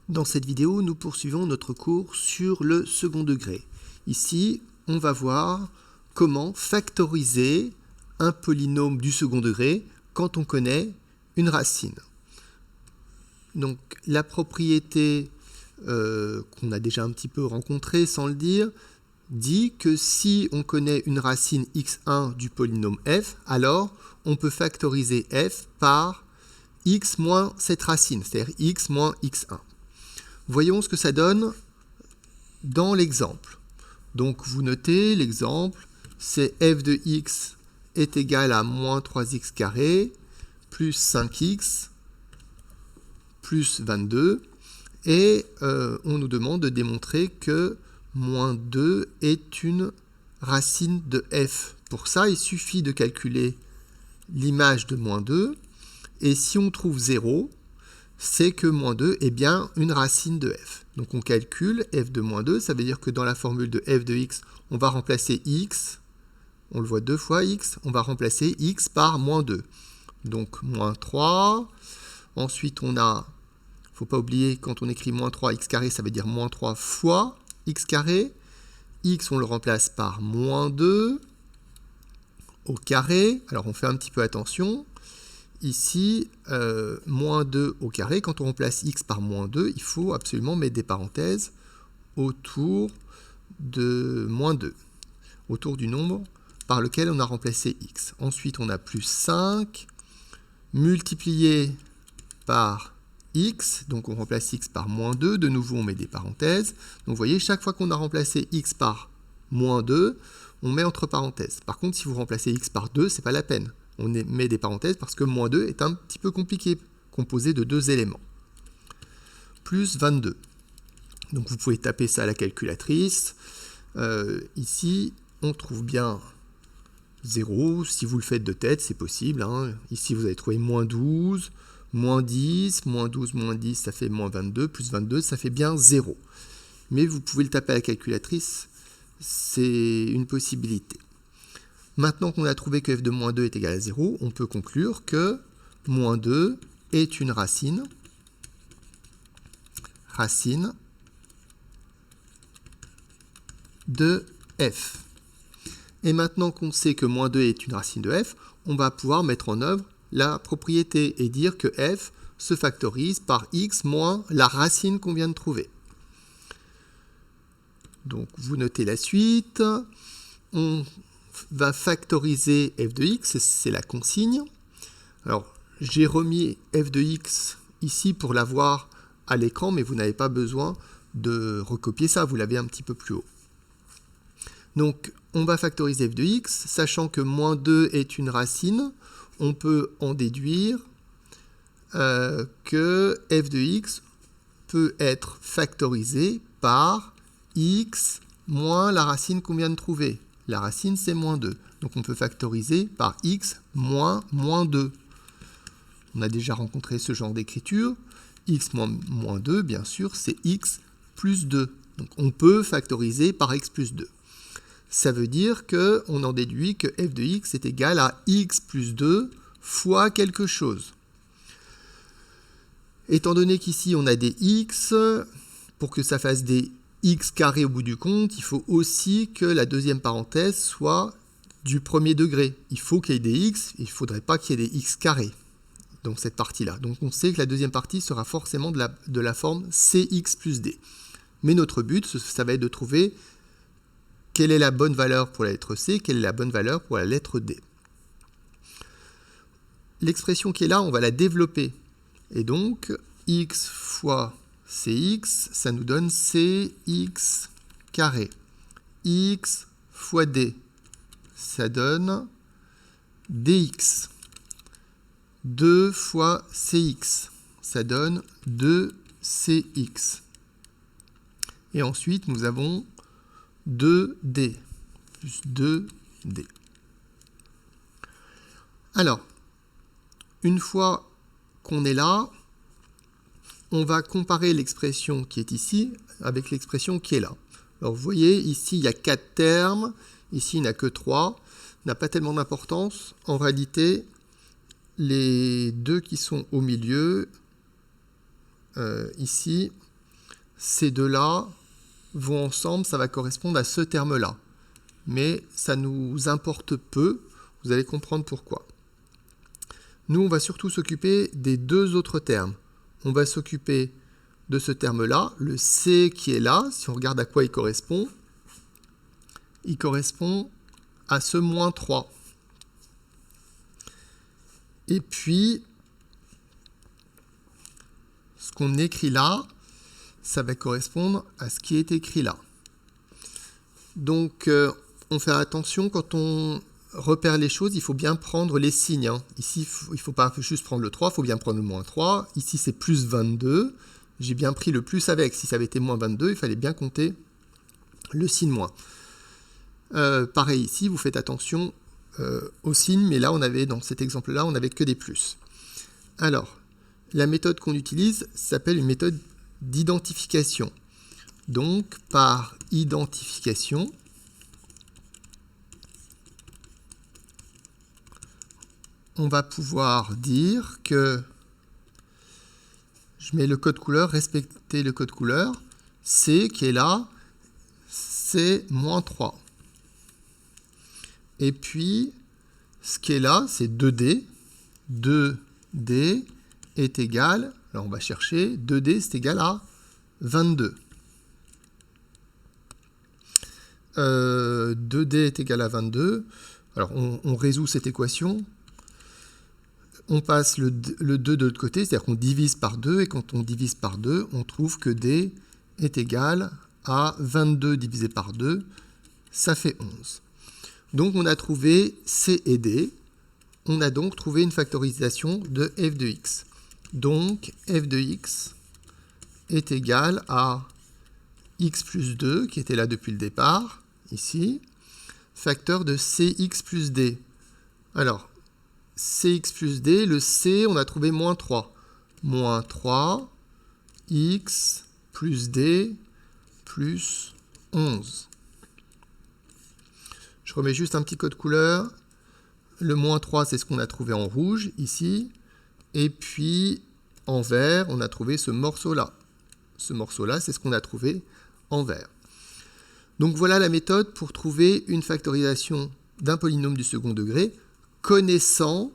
Dans cette vidéo, nous poursuivons notre cours sur le second degré. Ici, on va voir comment factoriser un polynôme du second degré quand on connaît une racine. Donc, la propriété qu'on a déjà un petit peu rencontrée sans le dire, dit que si on connaît une racine x1 du polynôme f, alors on peut factoriser f par x moins cette racine, c'est-à-dire x moins x1. Voyons ce que ça donne dans l'exemple. Donc vous notez l'exemple, c'est f de x est égal à moins 3x carré plus 5x plus 22. Et on nous demande de démontrer que moins 2 est une racine de f. Pour ça, il suffit de calculer l'image de moins 2. Et si on trouve 0, c'est que moins 2 est bien une racine de f. Donc on calcule f de moins 2, ça veut dire que dans la formule de f de x, on va remplacer x, on le voit deux fois x, on va remplacer x par moins 2. Donc moins 3, ensuite on a, il ne faut pas oublier, quand on écrit moins 3x carré, ça veut dire moins 3 fois x carré. X, on le remplace par moins 2 au carré. Alors on fait un petit peu attention. Ici, moins 2 au carré, quand on remplace x par moins 2, il faut absolument mettre des parenthèses autour de moins 2, autour du nombre par lequel on a remplacé x. Ensuite, on a plus 5 multiplié par x, donc on remplace x par moins 2, de nouveau on met des parenthèses. Donc vous voyez, chaque fois qu'on a remplacé x par moins 2, on met entre parenthèses. Par contre, si vous remplacez x par 2, c'est pas la peine. On met des parenthèses parce que moins 2 est un petit peu compliqué, composé de deux éléments. Plus 22. Donc vous pouvez taper ça à la calculatrice. Ici, on trouve bien 0. Si vous le faites de tête, c'est possible. Ici, vous allez trouver moins 12, moins 10, moins 12, moins 10, ça fait moins 22, plus 22, ça fait bien 0. Mais vous pouvez le taper à la calculatrice, c'est une possibilité. Maintenant qu'on a trouvé que f de moins 2 est égal à 0, on peut conclure que moins 2 est une racine de f. Et maintenant qu'on sait que moins 2 est une racine de f, on va pouvoir mettre en œuvre la propriété et dire que f se factorise par x moins la racine qu'on vient de trouver. Donc vous notez la suite. On va factoriser f de x, c'est la consigne. Alors, j'ai remis f de x ici pour l'avoir à l'écran, mais vous n'avez pas besoin de recopier ça, vous l'avez un petit peu plus haut. Donc, on va factoriser f de x, sachant que moins 2 est une racine, on peut en déduire que f de x peut être factorisé par x moins la racine qu'on vient de trouver. La racine, c'est moins 2. Donc on peut factoriser par x moins moins 2. On a déjà rencontré ce genre d'écriture. X moins moins 2, bien sûr, c'est x plus 2. Donc on peut factoriser par x plus 2. Ça veut dire qu'on en déduit que f de x est égal à x plus 2 fois quelque chose. Étant donné qu'ici on a des x, pour que ça fasse des x carré au bout du compte, il faut aussi que la deuxième parenthèse soit du premier degré. Il faut qu'il y ait des x, il ne faudrait pas qu'il y ait des x carrés dans cette partie-là. Donc on sait que la deuxième partie sera forcément de la forme cx plus d. Mais notre but, ça va être de trouver quelle est la bonne valeur pour la lettre c, quelle est la bonne valeur pour la lettre d. L'expression qui est là, on va la développer. Et donc, x fois cx, ça nous donne cx carré. X fois d, ça donne dx. 2 fois cx, ça donne 2cx. Et ensuite, nous avons 2d, plus 2d. Alors, une fois qu'on est là, on va comparer l'expression qui est ici avec l'expression qui est là. Alors vous voyez, ici il y a 4 termes, ici il n'y en a que 3. Ça n'a pas tellement d'importance. En réalité, les deux qui sont au milieu, ici, ces deux-là vont ensemble, ça va correspondre à ce terme-là. Mais ça nous importe peu, vous allez comprendre pourquoi. Nous, on va surtout s'occuper des deux autres termes. On va s'occuper de ce terme-là, le C qui est là, si on regarde à quoi il correspond à ce moins 3. Et puis, ce qu'on écrit là, ça va correspondre à ce qui est écrit là. Donc, on fait attention quand on repère les choses, il faut bien prendre les signes. Ici, il ne faut pas juste prendre le 3, il faut bien prendre le moins 3. Ici, c'est plus 22. J'ai bien pris le plus avec. Si ça avait été moins 22, il fallait bien compter le signe moins. Pareil ici, vous faites attention aux signes, mais là, dans cet exemple-là, on n'avait que des plus. Alors, la méthode qu'on utilise s'appelle une méthode d'identification. Donc, par identification, on va pouvoir dire que je mets le code couleur, respecter le code couleur, C qui est là, c'est moins 3. Et puis, ce qui est là, c'est 2D. 2D est égal, alors on va chercher, 2D c'est égal à 22. 2D est égal à 22. Alors, on résout cette équation. On passe le 2 de l'autre côté, c'est-à-dire qu'on divise par 2, et quand on divise par 2, on trouve que D est égal à 22 divisé par 2, ça fait 11. Donc on a trouvé C et D, on a donc trouvé une factorisation de f de x. Donc f de x est égal à x plus 2, qui était là depuis le départ, ici, facteur de cx plus d. Alors, cx plus d, le c, on a trouvé moins 3. Moins 3, x plus d plus 11. Je remets juste un petit code couleur. Le moins 3, c'est ce qu'on a trouvé en rouge, ici. Et puis, en vert, on a trouvé ce morceau-là. Ce morceau-là, c'est ce qu'on a trouvé en vert. Donc voilà la méthode pour trouver une factorisation d'un polynôme du second degré connaissant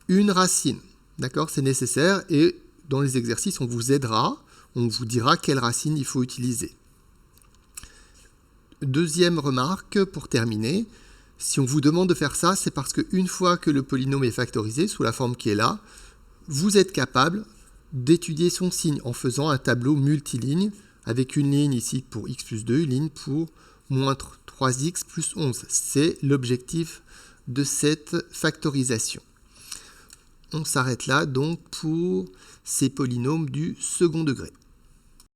une racine. D'accord? C'est nécessaire et dans les exercices, on vous aidera, on vous dira quelle racine il faut utiliser. Deuxième remarque pour terminer, si on vous demande de faire ça, c'est parce qu'une fois que le polynôme est factorisé sous la forme qui est là, vous êtes capable d'étudier son signe en faisant un tableau multiligne avec une ligne ici pour x plus 2, une ligne pour moins 3x plus 11. C'est l'objectif de cette factorisation. On s'arrête là donc pour ces polynômes du second degré.